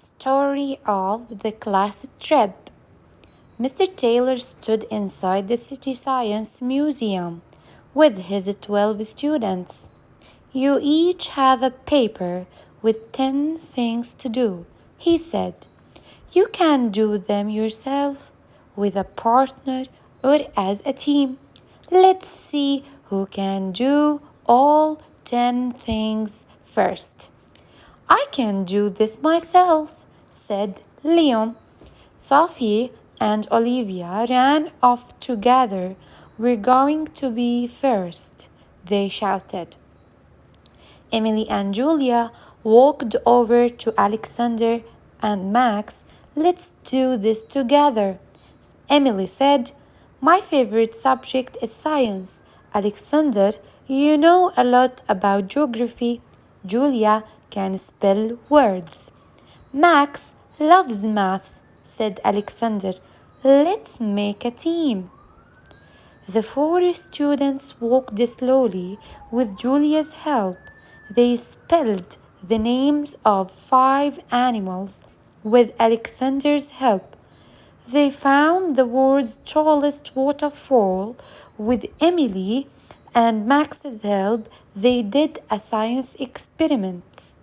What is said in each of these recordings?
Story of the class trip. Mr. Taylor stood inside the City Science Museum with his 12 students. You each have a paper with 10 things to do, he said. You can do them yourself, with a partner, or as a team. Let's see who can do all 10 things first. I can do this myself, said Leon. Sophie and Olivia ran off together. We're going to be first, they shouted. Emily and Julia walked over to Alexander and Max. Let's do this together. Emily said, my favorite subject is science. Alexander, you know a lot about geography. Julia can spell words. Max loves maths, said Alexander. Let's make a team. The 4 students walked slowly with Julia's help. They spelled the names of 5 animals with Alexander's help. They found the world's tallest waterfall. With Emily and Max's help, they did a science experiment.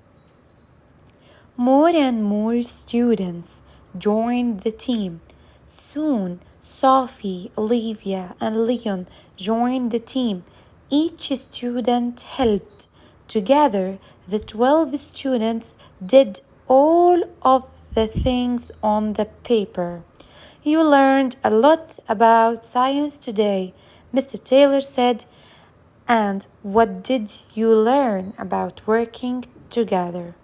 More and more students joined the team. Soon, Sophie, Olivia, and Leon joined the team. Each student helped. Together, the 12 students did all of the things on the paper. You learned a lot about science today, Mr. Taylor said. And what did you learn about working together?